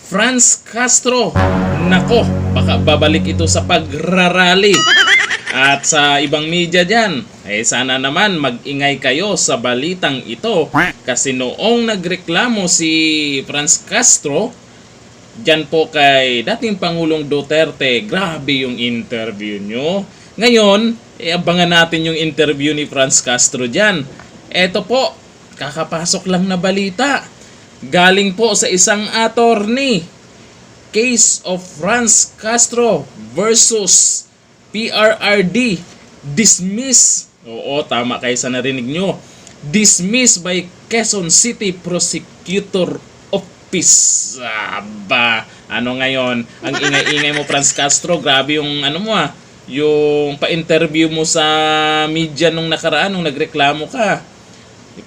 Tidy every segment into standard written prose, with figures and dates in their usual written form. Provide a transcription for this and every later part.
Franz Castro. Nako, baka babalik ito sa pagrarally. At sa ibang media dyan, sana naman mag-ingay kayo sa balitang ito. Kasi noong nagreklamo si Franz Castro, dyan po kay dating Pangulong Duterte, grabe yung interview nyo. Ngayon, abangan natin yung interview ni Franz Castro dyan. Eto po, kakapasok lang na balita. Galing po sa isang attorney. Case of Franz Castro versus PRRD. Dismiss. Oo, tama kayo sa narinig nyo. Dismissed by Quezon City Prosecutor Office. Aba, ano ngayon? Ang ingay-ingay mo, Franz Castro. Grabe yung ano mo yung pa-interview mo sa media nung nakaraan, nung nagreklamo ka.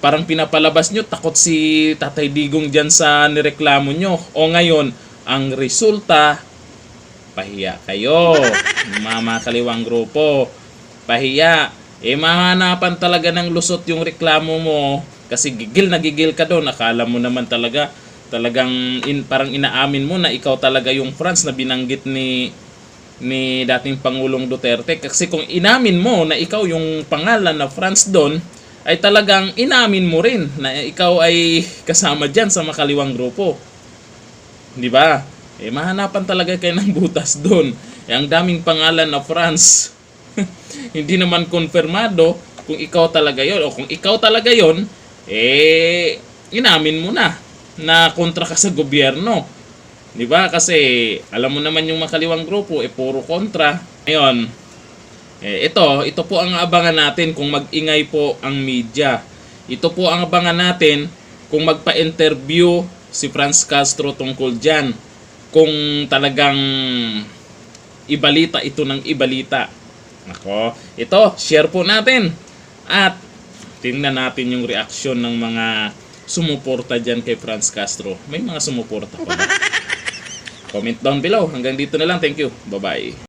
Parang pinapalabas nyo, takot si Tatay Digong dyan sa nireklamo nyo. O ngayon, ang resulta, pahiya kayo. Mga kaliwang grupo. Pahiya. Mahanapan talaga ng lusot yung reklamo mo. Kasi gigil na gigil ka doon. Akala mo naman talagang parang inaamin mo na ikaw talaga yung Franz na binanggit ni dating Pangulong Duterte. Kasi kung inamin mo na ikaw yung pangalan na Franz doon, ay talagang inamin mo rin na ikaw ay kasama dyan sa makaliwang grupo. Di ba? Mahanapan talaga kayo ng butas doon. Ang daming pangalan na Franz. Hindi naman konfirmado kung ikaw talaga yon. O kung ikaw talaga yon, inamin mo na kontra ka sa gobyerno. Di ba? Kasi alam mo naman yung makaliwang grupo, puro kontra. Ngayon, ito po ang abangan natin kung mag-ingay po ang media. Ito po ang abangan natin kung magpa-interview si Franz Castro tungkol dyan. Kung talagang ibalita ito ng ibalita. Nako, ito, share po natin. At tingnan natin yung reaksyon ng mga sumuporta dyan kay Franz Castro. May mga sumuporta pa ba? Comment down below. Hanggang dito na lang. Thank you. Bye-bye.